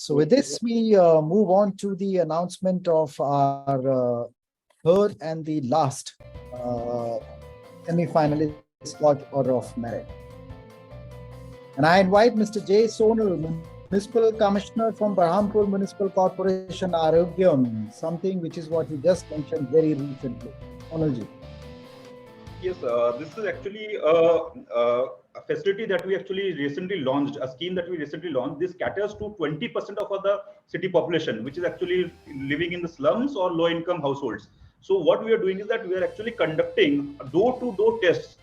So with this, we move on to the announcement of our third and the last semi-finalist Scotch Order of Merit. And I invite Mr. J. Sonal, Municipal Commissioner from Berhampur Municipal Corporation, Arogyam, something which is what you just mentioned very recently. Sonalji. Yes, this is actually a facility that we actually recently launched, a scheme that we recently launched. This caters to 20% of the city population, which is actually living in the slums or low-income households. So what we are doing is that we are actually conducting door-to-door tests,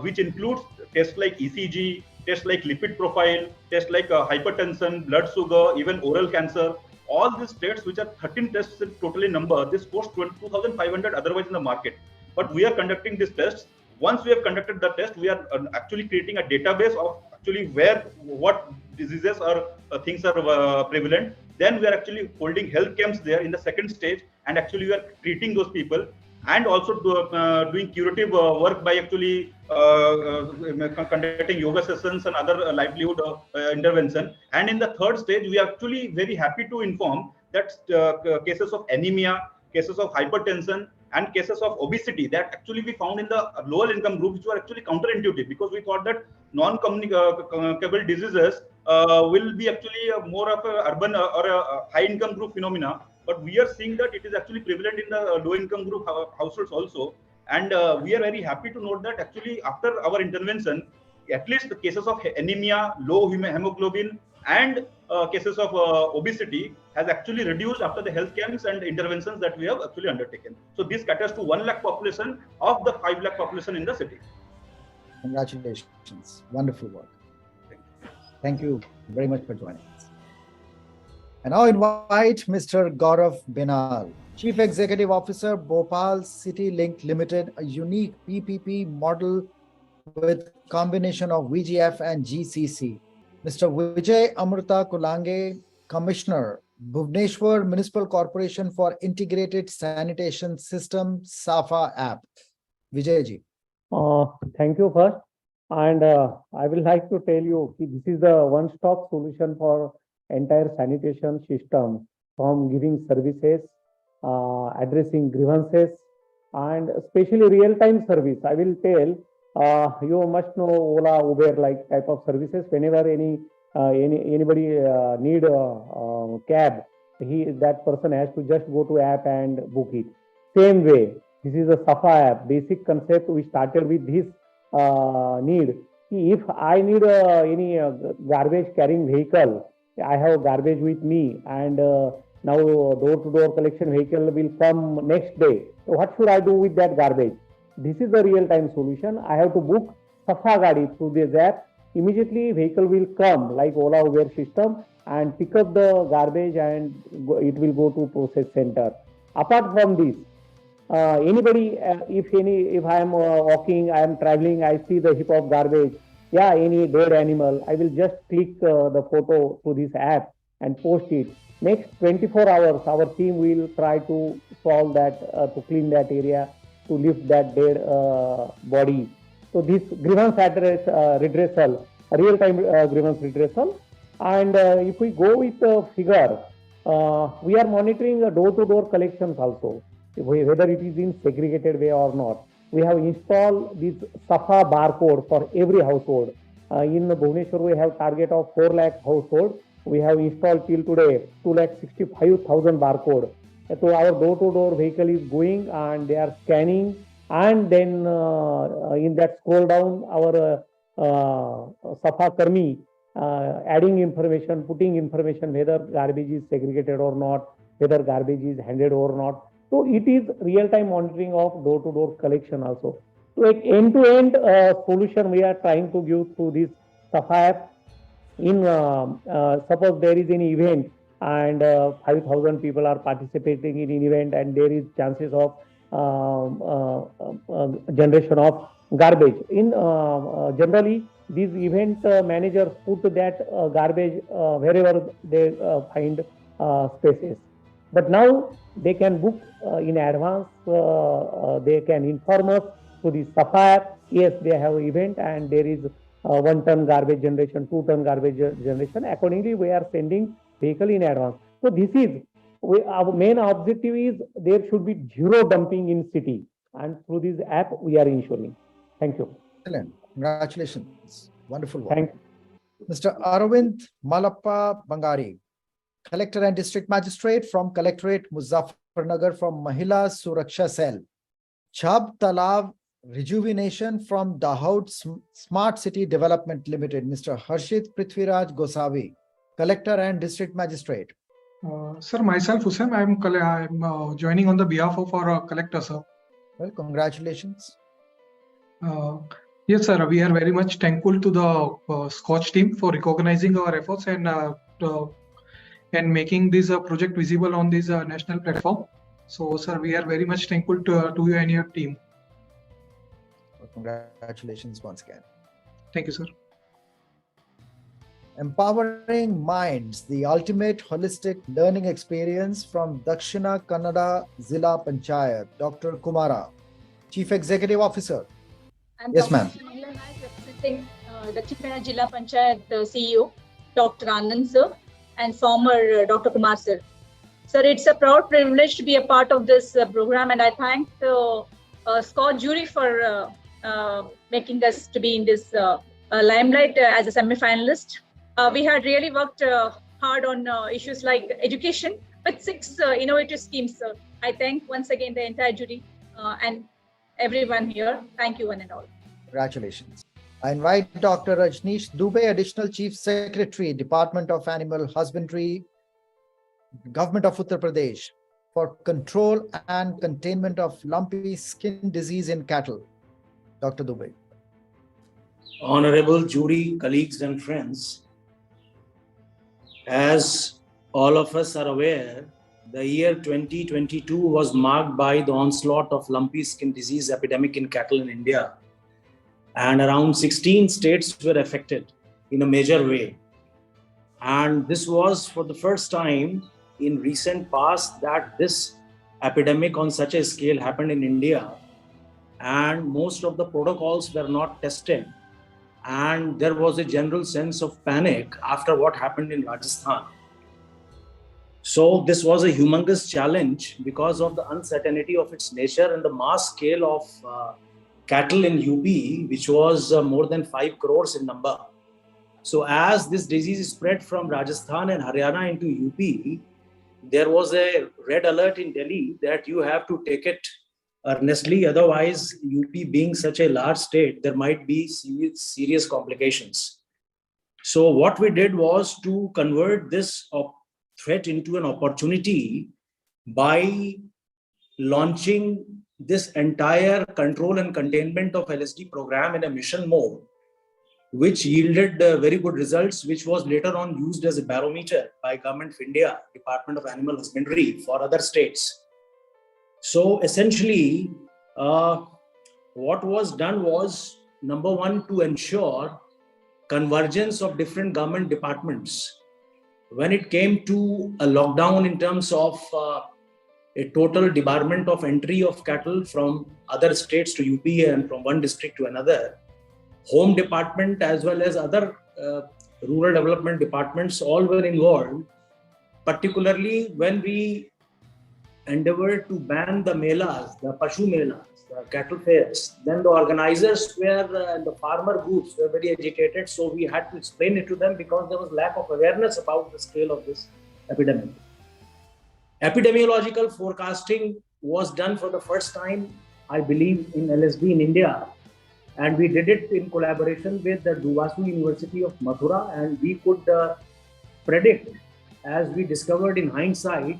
which includes tests like ECG, tests like lipid profile, tests like hypertension, blood sugar, even oral cancer. All these tests, which are 13 tests in total in number, this costs 2,500 otherwise in the market. But we are conducting these tests. Once we have conducted the test, we are actually creating a database of actually what diseases or things are prevalent. Then we are actually holding health camps there in the second stage, and actually we are treating those people, and also doing curative work by actually conducting yoga sessions and other livelihood intervention. And in the third stage, we are actually very happy to inform that cases of anemia, cases of hypertension, and cases of obesity that actually we found in the lower income group, which were actually counterintuitive, because we thought that non-communicable diseases will be actually more of a urban or a high income group phenomena. But we are seeing that it is actually prevalent in the low income group households also. And we are very happy to note that actually after our intervention, at least the cases of anemia, low hemoglobin, and cases of obesity has actually reduced after the health camps and interventions that we have actually undertaken. So this caters to 1 lakh population of the 5 lakh population in the city. Congratulations. Wonderful work. Thank you very much for joining us. I now invite Mr. Gaurav Benal, Chief Executive Officer, Bhopal City Link Limited, a unique PPP model with combination of VGF and GCC. Mr. Vijay Amrita Kulange, Commissioner, Bhubaneswar Municipal Corporation for Integrated Sanitation System, SAFA app. Vijayji. Thank you first. And I will like to tell you, this is the one-stop solution for entire sanitation system, from giving services, addressing grievances, and especially real-time service. I will tell, you must know Ola, Uber like type of services. Whenever anybody need a cab, that person has to just go to app and book it. Same way, this is a SAFA app. Basic concept we started with this need. If I need any garbage carrying vehicle, I have garbage with me, and now door-to-door collection vehicle will come next day. So what should I do with that garbage? This is the real-time solution. I have to book SAFA Gadi through this app. Immediately vehicle will come like Ola Uber system and pick up the garbage, and it will go to process center. Apart from this, anybody, if I am walking, I am traveling, I see the heap of garbage, any dead animal, I will just click the photo to this app and post it. Next 24 hours, our team will try to solve that, to clean that area, to lift that dead body. So this grievance redressal, real-time grievance redressal. And if we go with the figure, we are monitoring door-to-door collections also, whether it is in segregated way or not. We have installed this SAFA barcode for every household. In Bhubaneswar, we have target of 4 lakh households. We have installed till today 2,65,000 barcode. So our door-to-door vehicle is going and they are scanning, and then in that scroll down, our SAFA Karmi adding information, putting information whether garbage is segregated or not, whether garbage is handed or not. So it is real-time monitoring of door-to-door collection also. So like end-to-end solution we are trying to give through this SAFA app. In suppose there is any event and 5,000 people are participating in an event, and there is chances of generation of garbage. In generally, these event managers put that garbage wherever they find spaces. But now they can book in advance. They can inform us through the SAFA app. Yes, they have an event and there is 1 ton garbage generation, 2 ton garbage generation. Accordingly, we are sending vehicle in advance. So this is, our main objective is there should be zero dumping in city, and through this app we are ensuring. Thank you. Excellent. Congratulations. Wonderful work. Thank Mr. Aravind Malappa Bangari, Collector and District Magistrate from Collectorate Muzaffarnagar from Mahila Suraksha Cell. Chab Talav Rejuvenation from Dahoud Smart City Development Limited. Mr. Harshit Prithviraj Gosavi, Collector and District Magistrate. Sir, myself, Hussain, I'm joining on the behalf of our collector, sir. Well, congratulations. Yes, sir, we are very much thankful to the SKOCH team for recognizing our efforts and making this project visible on this national platform. So, sir, we are very much thankful to you and your team. Well, congratulations once again. Thank you, sir. Empowering Minds, the ultimate holistic learning experience from Dakshina Kannada Zilla Panchayat. Dr. Kumara, Chief Executive Officer. Yes, ma'am. Representing Dakshina Kannada Zilla Panchayat CEO, Dr. Anand sir, and former Dr. Kumar sir. Sir, it's a proud privilege to be a part of this program, and I thank the SKOCH jury for making us to be in this limelight as a semi-finalist. We had really worked hard on issues like education with 6 innovative schemes. I thank once again the entire jury and everyone here. Thank you one and all. Congratulations. I invite Dr. Rajneesh Dubey, Additional Chief Secretary, Department of Animal Husbandry, Government of Uttar Pradesh, for control and containment of lumpy skin disease in cattle. Dr. Dubey. Honorable jury, colleagues and friends, as all of us are aware, the year 2022 was marked by the onslaught of lumpy skin disease epidemic in cattle in India, and around 16 states were affected in a major way. And this was for the first time in recent past that this epidemic on such a scale happened in India, and most of the protocols were not tested. And there was a general sense of panic after what happened in Rajasthan. So this was a humongous challenge because of the uncertainty of its nature and the mass scale of cattle in UP, which was more than 5 crores in number. So as this disease spread from Rajasthan and Haryana into UP, there was a red alert in Delhi that you have to take it earnestly, otherwise UP being such a large state, there might be serious complications. So what we did was to convert this threat into an opportunity by launching this entire control and containment of LSD program in a mission mode, which yielded very good results, which was later on used as a barometer by Government of India, Department of Animal Husbandry for other states. So essentially, what was done was, number one, to ensure convergence of different government departments. When it came to a lockdown in terms of a total debarment of entry of cattle from other states to UP and from one district to another, Home Department as well as other rural development departments all were involved, particularly when we endeavored to ban the melas, the Pashu melas, the cattle fairs. Then the organizers were, the farmer groups were very agitated, so we had to explain it to them because there was lack of awareness about the scale of this epidemic. Epidemiological forecasting was done for the first time, I believe, in LSD in India. And we did it in collaboration with the Duvasu University of Mathura, and we could predict, as we discovered in hindsight,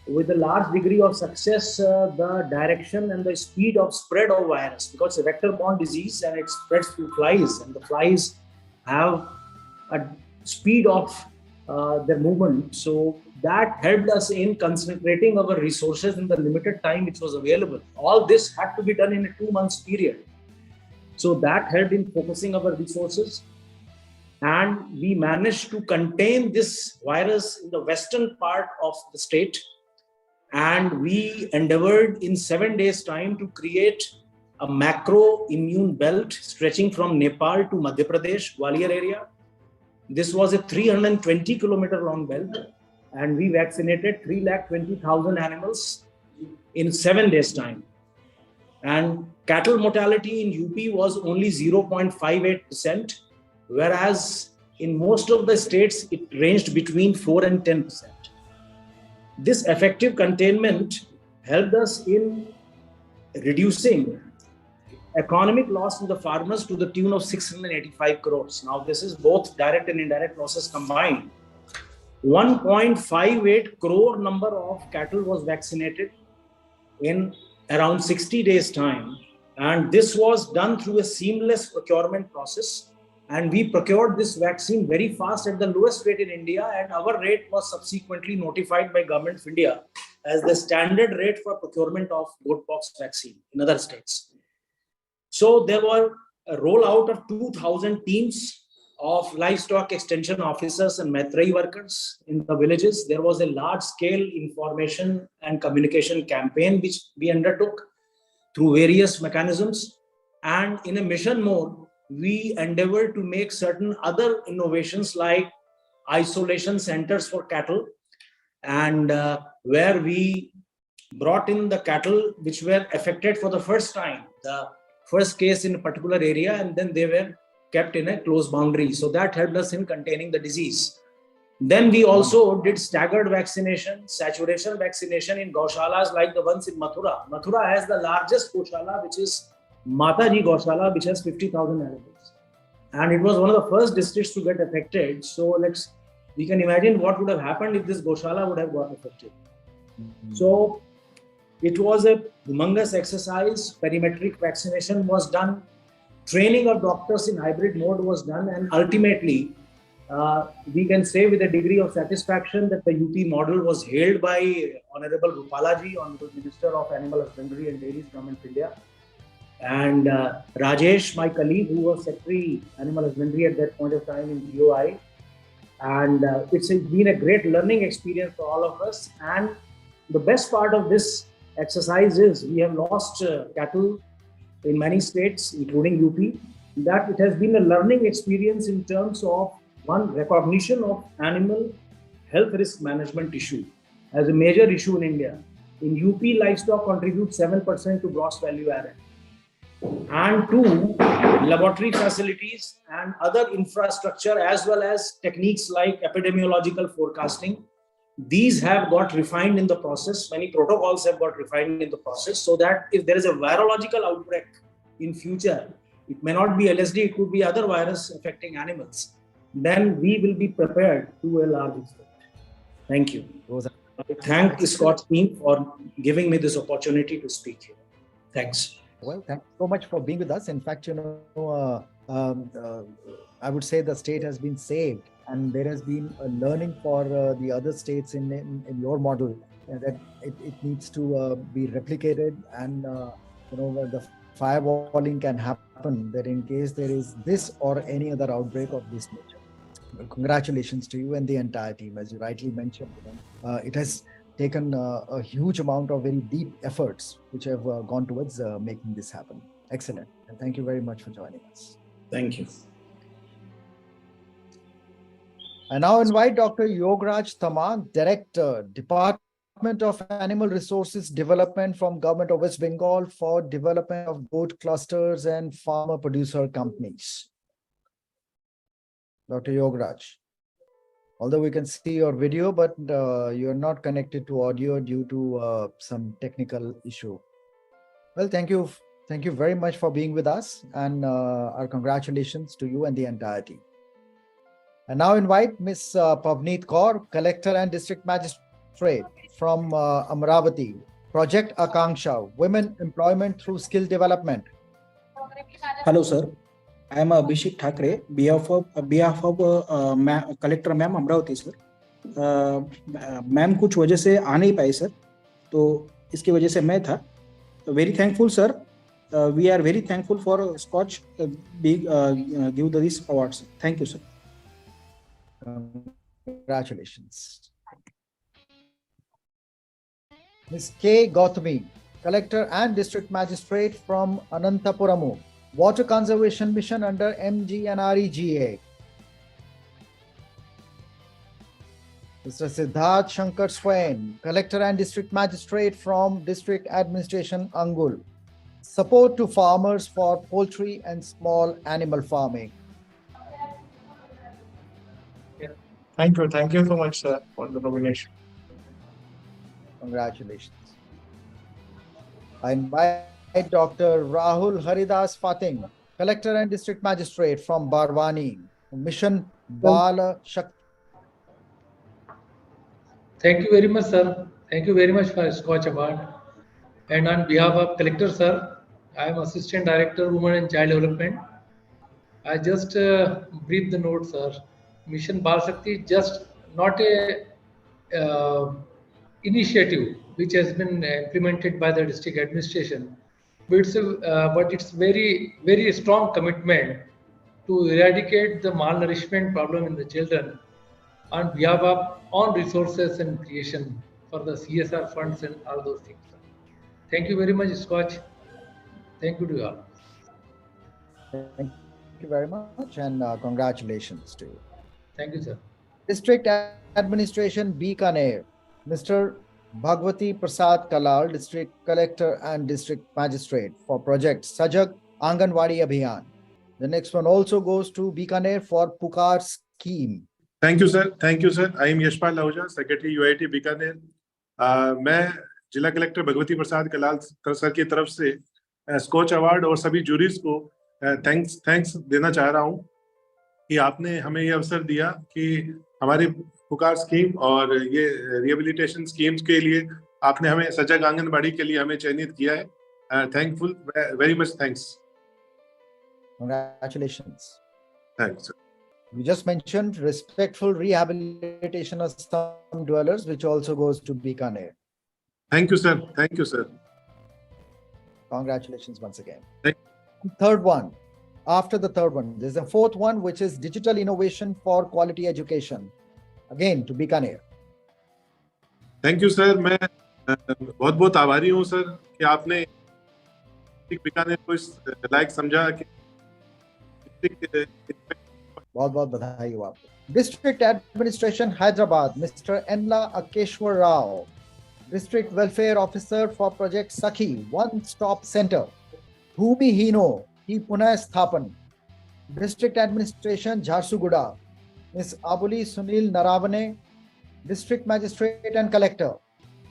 with a large degree of success, the direction and the speed of spread of virus, because it's a vector-borne disease and it spreads through flies, and the flies have a speed of their movement. So that helped us in concentrating our resources in the limited time which was available. All this had to be done in a 2 months period. So that helped in focusing our resources. And we managed to contain this virus in the western part of the state. And we endeavored in 7 days' time to create a macro immune belt stretching from Nepal to Madhya Pradesh, Gwalior area. This was a 320 kilometer long belt. and we vaccinated 320,000 animals in 7 days' time. And cattle mortality in UP was only 0.58%, whereas in most of the states, it ranged between 4 and 10%. This effective containment helped us in reducing economic loss to the farmers to the tune of 685 crores. Now, this is both direct and indirect losses combined. 1.58 crore number of cattle was vaccinated in around 60 days' time. And this was done through a seamless procurement process. And we procured this vaccine very fast at the lowest rate in India. And our rate was subsequently notified by Government of India as the standard rate for procurement of goatpox vaccine in other states. So there were a rollout of 2,000 teams of livestock extension officers and Maitreyi workers in the villages. There was a large-scale information and communication campaign which we undertook through various mechanisms. And in a mission mode, we endeavored to make certain other innovations like isolation centers for cattle, and where we brought in the cattle which were affected for the first time, the first case in a particular area, and then they were kept in a close boundary. So that helped us in containing the disease. Then we also did staggered vaccination, saturation vaccination in gaushalas like the ones in Mathura. Mathura has the largest gaushala, which is Mataji Gaushala, which has 50,000 animals. And it was one of the first districts to get affected. So we can imagine what would have happened if this gaushala would have got affected. So it was a humongous exercise. Perimetric vaccination was done. Training of doctors in hybrid mode was done. And ultimately, we can say with a degree of satisfaction that the UP model was hailed by Honorable Rupalaji, Honorable Minister of Animal Husbandry and Dairies, Government of India. And Rajesh, my colleague, who was Secretary Animal Husbandry at that point of time in GOI. And it's been a great learning experience for all of us. And the best part of this exercise is we have lost cattle in many states, including UP, that it has been a learning experience in terms of one, recognition of animal health risk management issue as a major issue in India. In UP, livestock contributes 7% to gross value added. And two, laboratory facilities and other infrastructure as well as techniques like epidemiological forecasting. These have got refined in the process. Many protocols have got refined in the process so that if there is a virological outbreak in future, it may not be LSD, it could be other virus affecting animals. Then we will be prepared to a large extent. Thank you. I thank the SKOCH team for giving me this opportunity to speak here. Thanks. Well, thanks so much for being with us. In fact, I would say the state has been saved, and there has been a learning for the other states in your model that it needs to be replicated, and the firewalling can happen, that in case there is this or any other outbreak of this nature. Well, congratulations to you and the entire team. As you rightly mentioned, it has taken a huge amount of very deep efforts which have gone towards making this happen. Excellent. And thank you very much for joining us. Thank you. I now invite Dr. Yogaraj Taman, Director, Department of Animal Resources Development from Government of West Bengal for development of goat clusters and farmer producer companies. Dr. Yogaraj. Although we can see your video, but you're not connected to audio due to some technical issue. Well, thank you. Thank you very much for being with us, and our congratulations to you and the entire team. And now invite Ms. Pavneet Kaur, Collector and District Magistrate from Amravati, Project Akanksha, Women Employment Through Skill Development. Hello, sir. I am Abhishek Thakre, behalf of Collector Ma'am Amravati, sir. Ma'am कुछ वजह से आ नहीं पाए sir, तो इसकी वजह से मैं था. Very thankful, sir. We are very thankful for SKOCH give these awards. Thank you, sir. Congratulations. Ms. K. Gautami, Collector and District Magistrate from Anantapuramu, Water Conservation Mission under MGNREGA. Mr. Siddharth Shankar Swain, Collector and District Magistrate from District Administration, Angul. Support to farmers for poultry and small animal farming. Thank you. Thank you so much, sir, for the nomination. Congratulations. I invite Dr. Rahul Haridas Fating, Collector and District Magistrate from Barwani, Mission Bala Shakti. Thank you very much, sir. Thank you very much for SKOCH Award. And on behalf of Collector, sir, I am Assistant Director, Women and Child Development. I just brief the note, sir. Mission Bal Shakti just not a initiative which has been implemented by the district administration, but it's very strong commitment to eradicate the malnourishment problem in the children on behalf of own resources and creation for the CSR funds and all those things. Thank you very much, SKOCH. Thank you to you all. Thank you very much and congratulations to you. Thank you, sir. District Administration, Bikaner, Mr. Bhagwati Prasad Kalal, District Collector and District Magistrate for Project Sajag Anganwadi Abhiyan. The next one also goes to Bikaner for Pukar scheme. Thank you, sir. Thank you, sir. I am Yashpal Ahuja, Secretary UIT Bikaner. मैं जिला collector Bhagwati प्रसाद Kalal sir की तरफ से Skoch award और सभी juries को thanks देना चाह रहा हूं कि आपने हमें ये अवसर दिया कि हमारी पुकार स्कीम और ये रिहेबिलिटेशन स्कीम्स के लिए आपने हमें सजग आंगनबाड़ी के लिए हमें चयनित किया है. Thankful, very much thanks. Congratulations. Thanks. You just mentioned respectful rehabilitation of slum dwellers, which also goes to Bikaner. Thank you, sir. Thank you, sir. Congratulations once again. Thank Third one. After the third one, there's a fourth one, which is digital innovation for quality education. Again, to Bikaner. Thank you sir. मैं बहुत बहुत आभारी हूँ sir कि आपने बीकानेर को इस लायक समझा कि बहुत बहुत बधाई हो आपको. District Administration, Hyderabad, Mr. Enla Akeshwar Rao, District Welfare Officer for Project Sakhi, One Stop Center, Bhumi Hino, Hi Punah Sthapan, District Administration, Jharsuguda, Ms. Abuli Sunil Naravane, District Magistrate and Collector,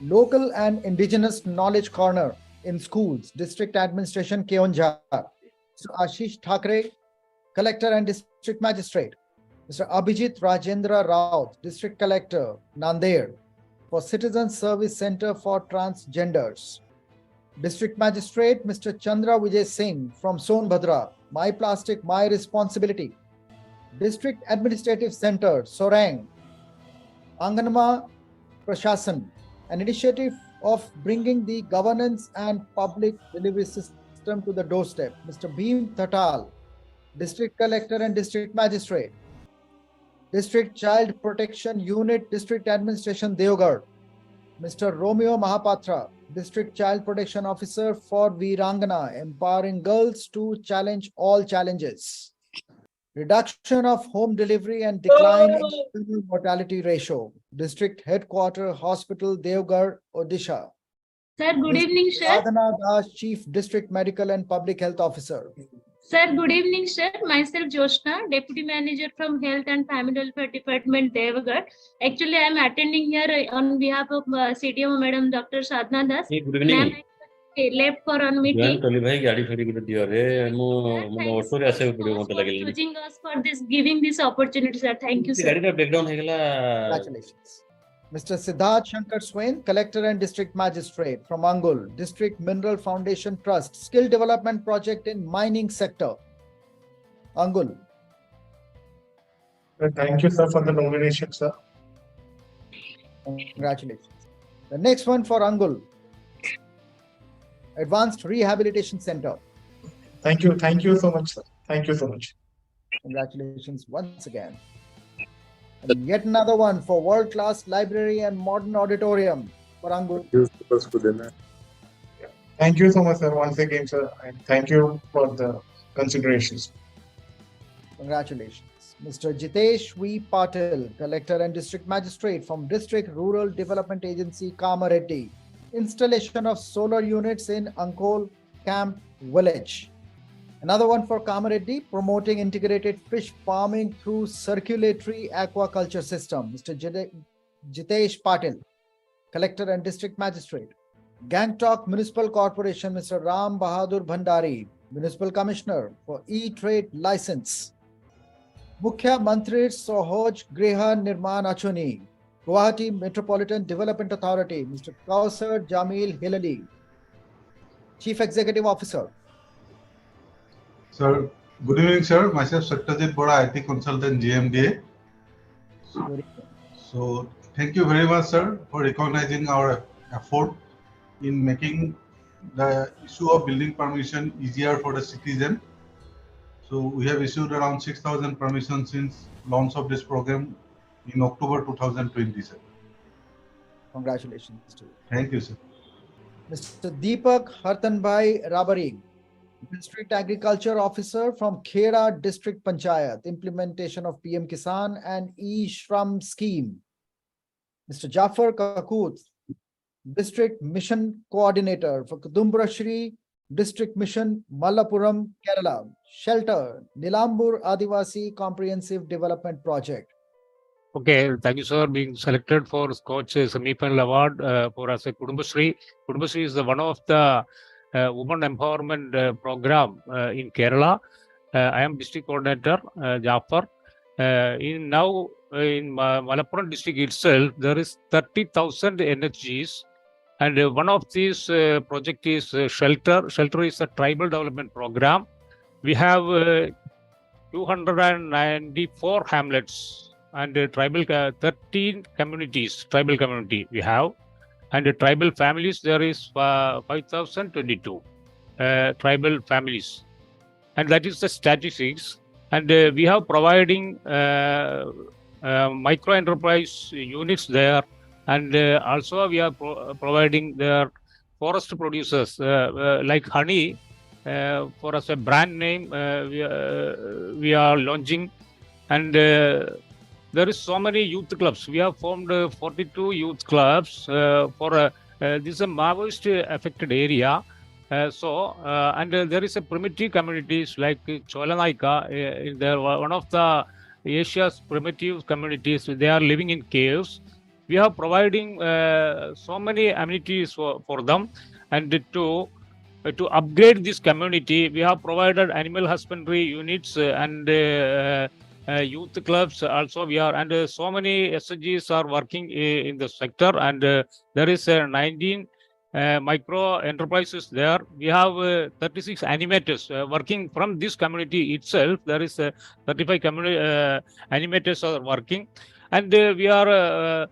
Local and Indigenous Knowledge Corner in Schools, District Administration, Keonjhar, Mr. Ashish Thakre, Collector and District Magistrate, Mr. Abhijit Rajendra Raut, District Collector, Nanded, for Citizen Service Center for Transgenders. District Magistrate, Mr. Chandra Vijay Singh from Sonbhadra, My Plastic, My Responsibility. District Administrative Center, Sorang, Anganma Prashasan, an initiative of bringing the governance and public delivery system to the doorstep. Mr. Bheem Tatal, District Collector and District Magistrate. District Child Protection Unit, District Administration, Deoghar, Mr. Romeo Mahapatra, District Child Protection Officer for Virangana, empowering girls to challenge all challenges. Reduction of home delivery and decline in maternal mortality ratio. District Headquarter Hospital, Deoghar, Odisha. Sir, good evening, sir. Sadhana Das, Chief District Medical and Public Health Officer. Sir, good evening, sir. Myself, Joshna, Deputy Manager from Health and Family Welfare Department, Deoghar. Actually, I am attending here on behalf of CDMO Madam Dr. Sadhana Das. Good evening. Left for on meeting. Choosing us for this, giving this opportunity, sir. Thank you, sir. Congratulations. Mr. Siddharth Shankar Swain, Collector and District Magistrate from Angul, District Mineral Foundation Trust, Skill Development Project in Mining Sector, Angul. Thank you, sir, for the nomination, sir. Congratulations. The next one for Angul, Advanced Rehabilitation Center. Thank you so much, sir. Thank you so much. Congratulations once again. And yet another one for world-class library and modern auditorium for Angul. Thank you so much, sir, once again, sir. And thank you for the considerations. Congratulations. Mr. Jitesh V. Patil, Collector and District Magistrate from District Rural Development Agency, Kamareddy. Installation of solar units in Ankol Camp Village. Another one for Kamareddy, promoting integrated fish farming through circulatory aquaculture system. Mr. Jitesh Patil, Collector and District Magistrate. Gangtok Municipal Corporation, Mr. Ram Bahadur Bhandari, Municipal Commissioner for E-Trade License. Mukhya Mantri SKOCH Griha Nirman Achuni, Guwahati Metropolitan Development Authority, Mr. Kausar Jamil Hilali, Chief Executive Officer. Sir, good evening, sir. Myself, Satyajit Bora, IT consultant, GMDA. So, thank you very much, sir, for recognizing our effort in making the issue of building permission easier for the citizen. So, we have issued around 6,000 permissions since launch of this program in October 2020, sir. Congratulations to you. Thank you, sir. Mr. Deepak Hartanbhai Rabari, District Agriculture Officer from Khera District Panchayat, implementation of PM Kisan and E-Shram scheme. Mr. Jafar Kakut, District Mission Coordinator for Kudumbrashri District Mission, Mallapuram, Kerala, Shelter, Nilambur Adivasi Comprehensive Development Project. Okay, thank you, sir. Being selected for SKOCH semi-final award for us at Kudumbashree. Kudumbashree is one of the women empowerment program in Kerala. I am district coordinator, Jafar. In Malappuram district itself, there is 30,000 NHGs, and one of these project is Shelter. Shelter is a tribal development program. We have 294 hamlets and tribal 13 communities, tribal community we have, and tribal families there is 5,022 tribal families, and that is the statistics. And we have providing micro enterprise units there, and also we are providing their forest producers like honey. For us a brand name we are launching, and there is so many youth clubs. We have formed 42 youth clubs for this is a Maoist affected area. And there is a primitive communities like Cholanaika. They are one of the Asia's primitive communities. They are living in caves. We are providing so many amenities for them, and to upgrade this community, we have provided animal husbandry units and youth clubs also. We are, and so many SHGs are working in the sector, and there is 19 micro enterprises there. We have 36 animators working from this community itself. There is 35 animators are working, and we are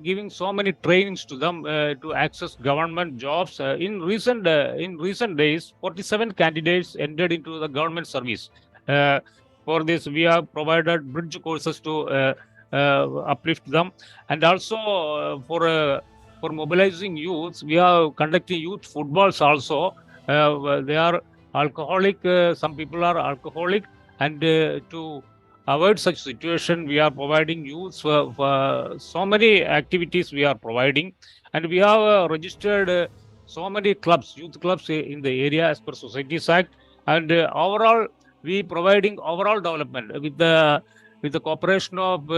giving so many trainings to them to access government jobs. In recent days, 47 candidates entered into the government service. For this, we have provided bridge courses to uplift them, and also for mobilizing youths, we are conducting youth footballs also. They are alcoholic. Some people are alcoholic, and to avoid such situation, we are providing youths for so many activities we are providing, and we have registered so many clubs, youth clubs in the area as per Societies Act, and overall we providing overall development with the cooperation of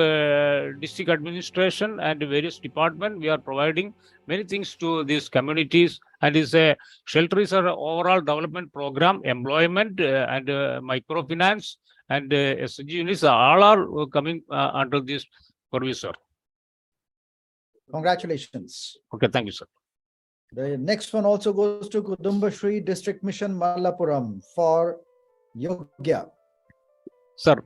district administration and various departments. We are providing many things to these communities, and is a Shelter is an overall development program, employment and microfinance and SG units all are coming under this purview, sir. Congratulations. Okay, thank you, sir. The next one also goes to Kudumbashree District Mission Mallapuram for Yogya. Sir,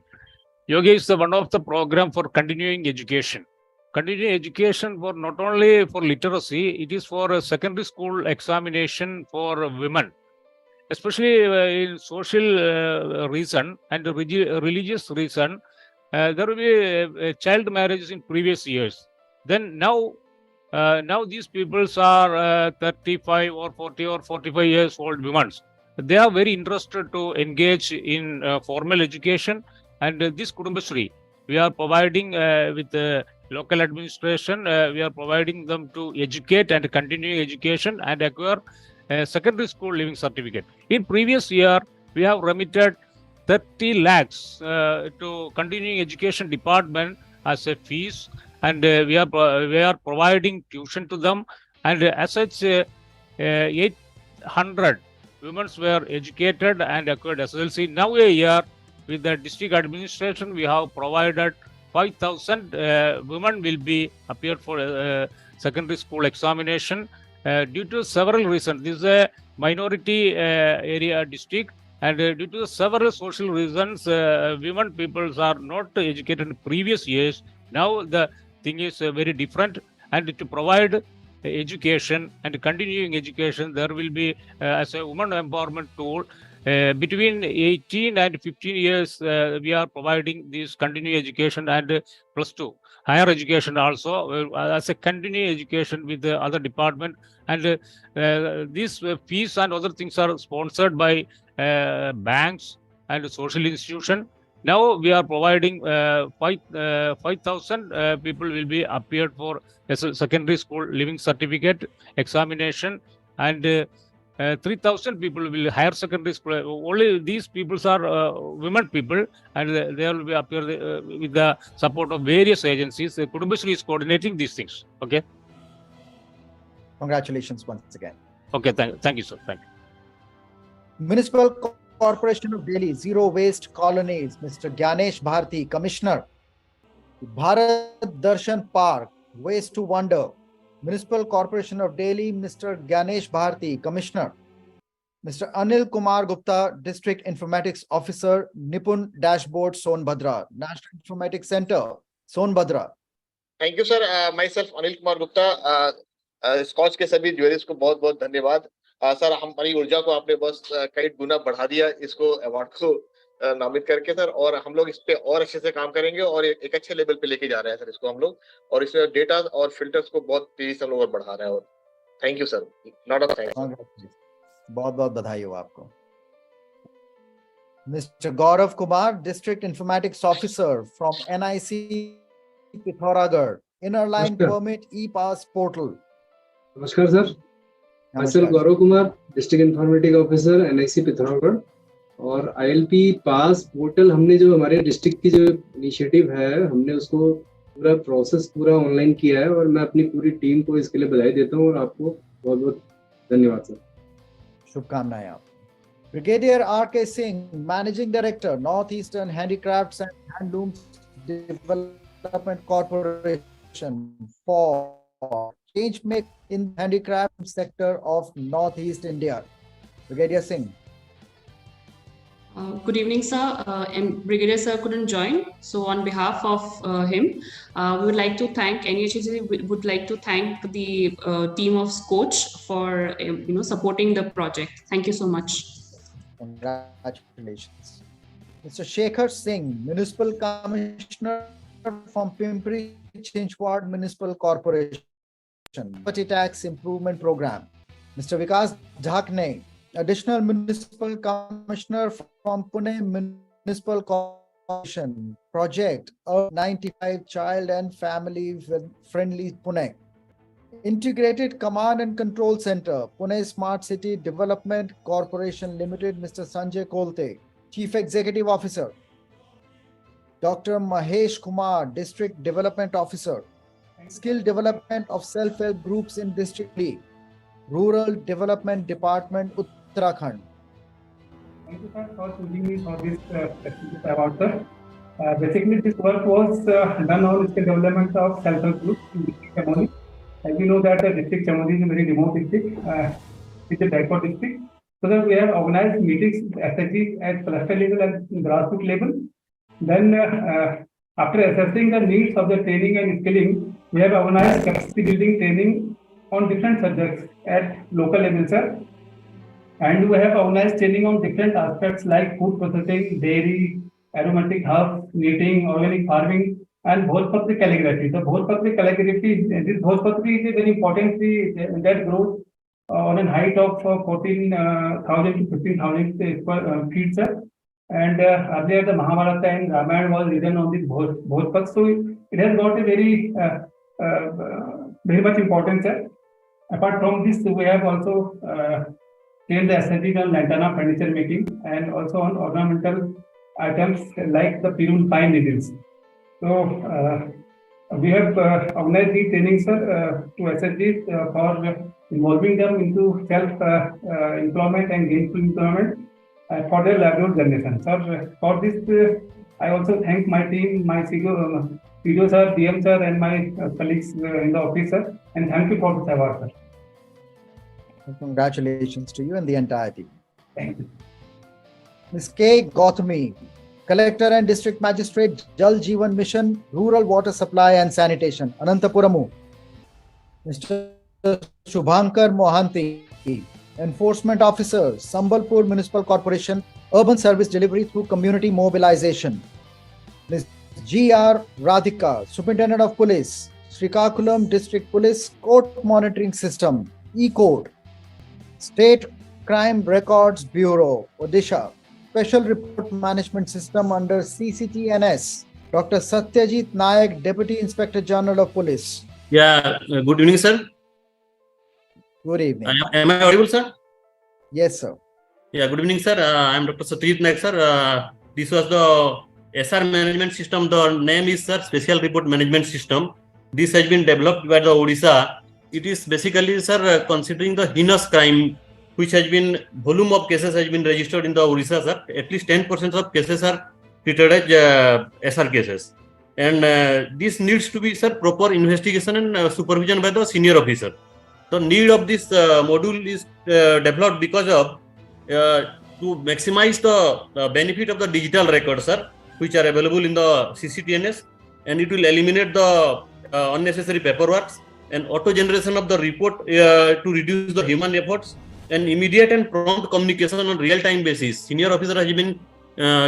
Yoga is one of the program for continuing education. Continuing education for not only for literacy, it is for a secondary school examination for women, especially in social reason and religious reason. There will be child marriages in previous years. Then now these peoples are 35 or 40 or 45 years old women. They are very interested to engage in formal education, And this Kudumbashree, we are providing with the local administration, we are providing them to educate and continue education and acquire a secondary school living certificate. In previous year, we have remitted 30 lakhs to continuing education department as a fees, and we are providing tuition to them, and as such 800 women were educated and acquired SSLC. Now a year with the district administration, we have provided 5,000 women will be appeared for secondary school examination due to several reasons. This is a minority area district, and due to several social reasons, women peoples are not educated in previous years. Now the thing is very different, and to provide education and continuing education, there will be as a women empowerment tool. Between 18 and 15 years, we are providing this continuing education and +2 higher education also as a continuing education with the other department. And these fees and other things are sponsored by banks and social institution. Now we are providing 5,000 people will be appeared for a secondary school living certificate examination, and 3,000 people will higher secondary school. Only these people are women people, and they will be appear with the support of various agencies. Kudumbashree is coordinating these things. Okay. Congratulations once again. Okay. Thank you, sir. Thank you. Municipal Corporation of Delhi Zero Waste Colonies, Mr. Gyanesh Bharti, Commissioner. Bharat Darshan Park, Waste to Wonder, Municipal Corporation of Delhi, Mr. Gyanesh Bharti, Commissioner. Mr. Anil Kumar Gupta, District Informatics Officer, Nipun Dashboard, Sonbhadra, National Informatics Center, Sonbhadra. Thank you, sir. Myself, Anil Kumar Gupta. स्कॉच के सभी jewellers को बहुत बहुत धन्यवाद. Sir, हमारी ऊर्जा को आपने बस कई गुना बढ़ा दिया इसको अवार्ड को नामित करके सर, और हम लोग इस पे और अच्छे से काम करेंगे और एक अच्छे लेवल पे लेके जा रहे हैं सर इसको हम लोग, और इसमें डेटा और फिल्टर्स को बहुत तेजी से हम लोग बढ़ा रहे हैं. और thank you sir, lot of thanks. बहुत बहुत बधाई हो आपको. Mr. Gaurav Kumar, District Informatics Officer from NIC Pithoragarh, Inner Line Permit E-Pass Portal. नमस्कार sir. myself Gaurav Kumar, district informatics officer NIC Pithoragarh. और ILP पास पोर्टल हमने जो हमारे डिस्ट्रिक्ट की जो इनिशिएटिव है, हमने उसको पूरा प्रोसेस पूरा ऑनलाइन किया है, और मैं अपनी पूरी टीम को इसके लिए बधाई देता हूँ और आपको बहुत बहुत धन्यवाद सर. शुभकामनाएं आप. Brigadier R.K. Singh, Managing Director, Northeastern Handicrafts and Handlooms Development Corporation for change make in handicraft sector of Northeast India. Brigadier Singh. Good evening, sir. And Brigadier sir couldn't join, so on behalf of him, we would like to thank NHG. We would like to thank the team of SKOCH for supporting the project. Thank you so much. Congratulations. Mr. Shekhar Singh, Municipal Commissioner from Pimpri Chinchwad Municipal Corporation, Property Tax Improvement Program. Mr. Vikas Dhakne, Additional Municipal Commissioner from Pune Municipal Corporation, Project 95 Child and Family Friendly Pune. Integrated Command and Control Center, Pune Smart City Development Corporation Limited, Mr. Sanjay Kolte, Chief Executive Officer. Dr. Mahesh Kumar, District Development Officer. Skill Development of Self-Help Groups in District League, Rural Development Department, Uttarakhand. Thank you, sir, for choosing me for this prestigious award, sir. Basically, this work was done on skill development of self-help groups in District Chamoli. As you know that District Chamoli is a very remote district, it's a backward district. So that we have organized meetings, SHGs at cluster level and grassroots level. Then, after assessing the needs of the training and skilling, we have organized capacity building training on different subjects at local level, sir. And we have organized training on different aspects like food processing, dairy, aromatic herbs, knitting, organic farming, and Bhojpatri calligraphy. So Bhojpatri calligraphy, this Bhojpatri is a very important tree that grows on a height of 14,000 to 15,000 feet, sir. And earlier the Mahabharata and Ramayana was written on this Bhojpat, so it has got a very much importance. Apart from this, we have also trained the SSGs on lantana furniture making and also on ornamental items like the Pirul pine needles. So we have organized these trainings, sir, to SSGs for involving them into self-employment and gainful employment for their livelihood generation. Sir, for this, I also thank my team, my CDO sir, DM sir, and my colleagues in the office, sir, and thank you for this award, sir. Congratulations to you and the entire team. Thank you. Ms. K. Gautami, Collector and District Magistrate, Jal Jeevan Mission, Rural Water Supply and Sanitation, Anantapuramu. Mr. Shubhankar Mohanty, Enforcement Officer, Sambalpur Municipal Corporation, Urban Service Delivery through Community Mobilization. Ms. G.R. Radhika, Superintendent of Police, Srikakulam District Police Court Monitoring System, E-Code. State Crime Records Bureau, Odisha, Special Report Management System under CCTNS. Dr. Satyajit Nayak, Deputy Inspector General of Police. Yeah, good evening, sir. Good evening. Am I audible, sir? Yes, sir. Yeah, good evening, sir. I am Dr. Satyajit Nayak, sir. This was the SR management system. The name is, sir, Special Report Management System. This has been developed by the Odisha. It is basically, sir, considering the heinous crime, which has been, volume of cases has been registered in the Odisha, sir. At least 10% of cases are treated as SR cases. And this needs to be, sir, proper investigation and supervision by the senior officer. The need of this module is developed because of to maximize the benefit of the digital records, sir, which are available in the CCTNS, and it will eliminate the unnecessary paperwork and auto generation of the report to reduce the human efforts and immediate and prompt communication on real-time basis. Senior officer has been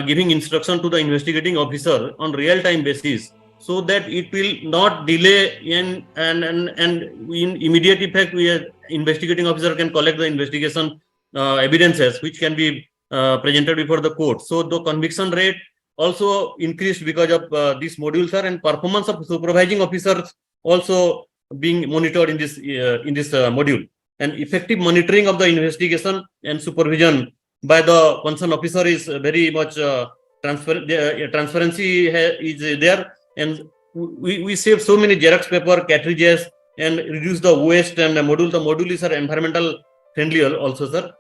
giving instruction to the investigating officer on real-time basis, so that it will not delay and in immediate effect, investigating officer can collect the investigation evidences which can be presented before the court. So the conviction rate also increased because of these modules, sir, and performance of supervising officers also being monitored in this module. And effective monitoring of the investigation and supervision by the concerned officer is very much transparency is there, and we save so many Xerox paper cartridges and reduce the waste. And the module is environmental friendly also, sir.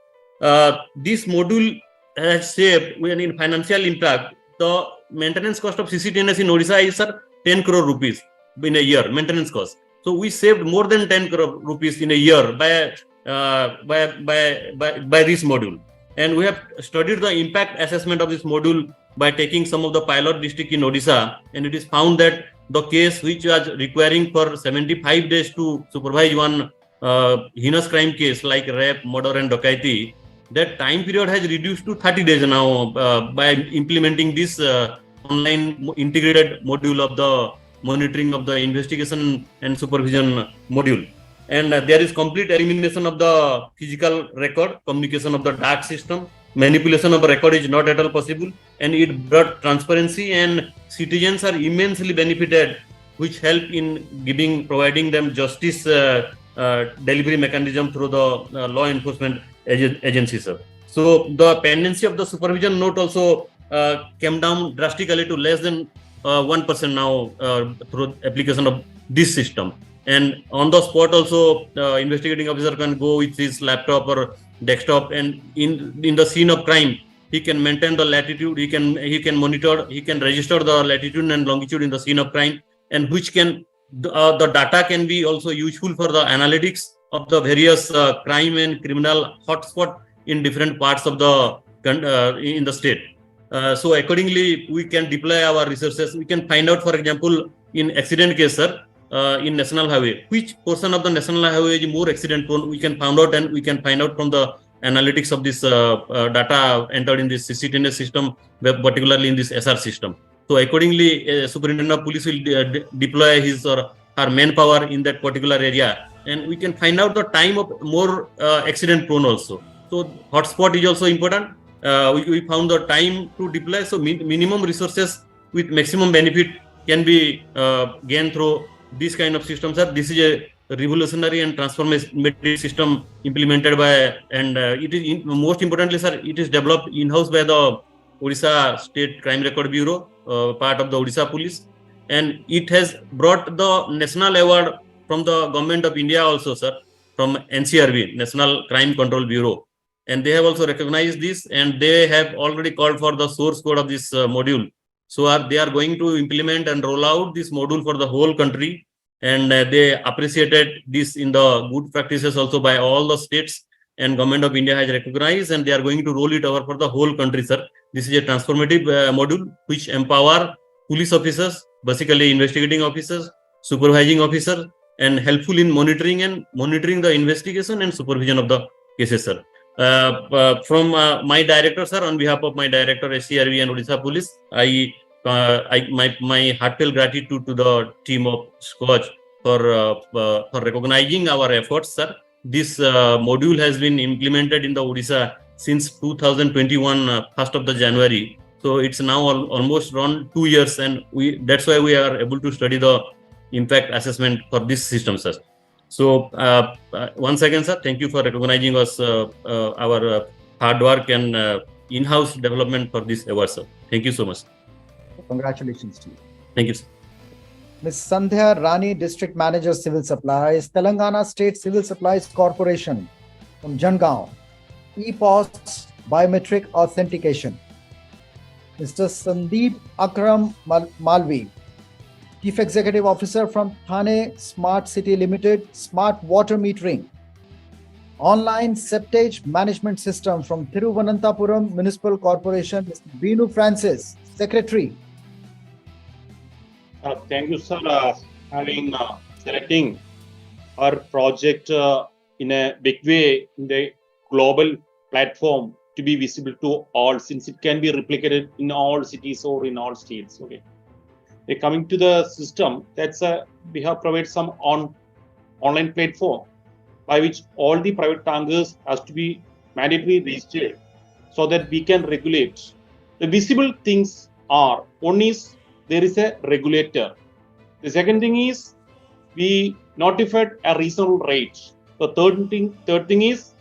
This module has saved, when in financial impact, the maintenance cost of CCTNS in Odisha is, sir, 10 crore rupees in a year maintenance cost. So we saved more than 10 crore rupees in a year by this module. And we have studied the impact assessment of this module by taking some of the pilot district in Odisha, and it is found that the case which was requiring for 75 days to supervise one heinous crime case like rape, murder and dokaiti, that time period has reduced to 30 days now by implementing this online integrated module of the monitoring of the investigation and supervision module. And there is complete elimination of the physical record, communication of the dark system, manipulation of the record is not at all possible, and it brought transparency, and citizens are immensely benefited, which help in providing them justice delivery mechanism through the law enforcement agencies, sir. So the pendency of the supervision note also came down drastically to less than 1% now through application of this system. And on the spot also, investigating officer can go with his laptop or desktop, and in the scene of crime, he can maintain the latitude, he can monitor, he can register the latitude and longitude in the scene of crime, and which can the data can be also useful for the analytics of the various crime and criminal hotspot in different parts of the in the state. So accordingly, we can deploy our resources. We can find out, for example, in accident case, sir, in national highway, which portion of the national highway is more accident prone. We can find out, and we can find out from the analytics of this data entered in this CCTNS system, particularly in this SR system. So accordingly, superintendent of police will deploy his or her manpower in that particular area, and we can find out the time of more accident prone also. So hotspot is also important, we found the time to deploy. So minimum resources with maximum benefit can be gained through this kind of system, sir. This is a revolutionary and transformative system implemented by, and it is most importantly, sir, it is developed in-house by the Odisha State Crime Record Bureau, part of the Odisha Police, and it has brought the national award from the Government of India also, sir, from NCRB, National Crime Control Bureau. And they have also recognized this, and they have already called for the source code of this module. So they are going to implement and roll out this module for the whole country. And they appreciated this in the good practices also by all the states, and Government of India has recognized, and they are going to roll it over for the whole country, sir. This is a transformative module which empower police officers, basically investigating officers, supervising officers, and helpful in monitoring the investigation and supervision of the cases, sir. From my director, sir, on behalf of my director, SCRB and Odisha Police, my heartfelt gratitude to the team of SKOCH for recognizing our efforts, sir. This module has been implemented in the Odisha since 2021, 1st of the January. So it's now almost around 2 years, and that's why we are able to study the impact assessment for this system, sir. So once again, sir, thank you for recognizing us our hard work and in-house development for this award, sir. Thank you so much. Congratulations to you. Thank you, sir. Ms. Sandhya Rani, District Manager, Civil Supplies, Telangana State Civil Supplies Corporation from Jangaon, EPOS Biometric Authentication. Mr. Sandeep Akram Malvi, Chief Executive Officer from Thane Smart City Limited, Smart Water Metering. Online Septage Management System from Thiruvananthapuram Municipal Corporation, Mr. Binu Francis, Secretary. Thank you, sir, having selecting our project in a big way in the global platform to be visible to all, since it can be replicated in all cities or in all states. Okay. Coming to the system, that's we have provided some online platform by which all the private tankers has to be mandatory registered so that we can regulate. The visible things are, one is there is a regulator. The second thing is we notified a reasonable rate. The third thing is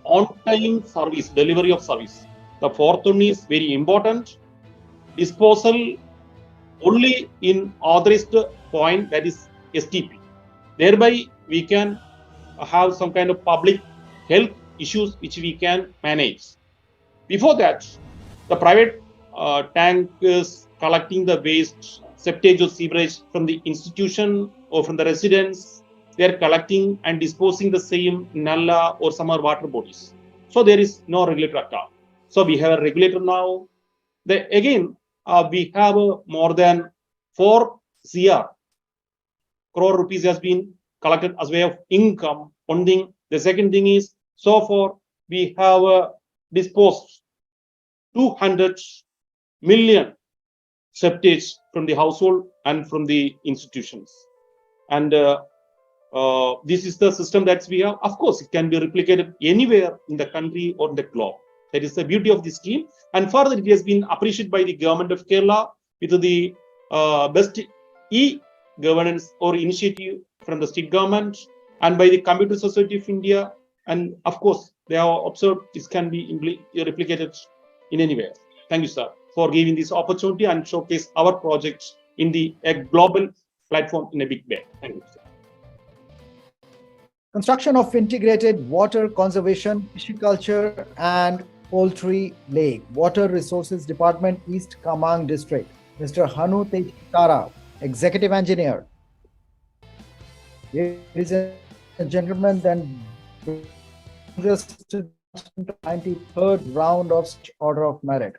on-time service, delivery of service. The fourth one is very important, disposal only in authorized point, that is STP. Thereby, we can have some kind of public health issues which we can manage. Before that, the private tankers collecting the waste, septage or sewerage from the institution or from the residents, they are collecting and disposing the same nalla or summer water bodies. So there is no regulator at all. So we have a regulator now. Again, we have more than 4 crore rupees has been collected as way of income. One thing. The second thing is, so far we have disposed 200 million septage from the household and from the institutions. And this is the system that we have. Of course, it can be replicated anywhere in the country or the globe. That is the beauty of this scheme. And further, it has been appreciated by the government of Kerala with the best e-governance or initiative from the state government and by the Computer Society of India. And of course, they have observed this can be replicated in anywhere. Thank you, sir, for giving this opportunity and showcase our projects in a global platform in a big way. Thank you, sir. Construction of integrated water conservation, pisciculture and poultry lake, Water Resources Department, East Kamang District. Mr. Hanu Tejitara, Executive Engineer. Ladies and gentlemen, then brings us to the 93rd round of Order of Merit.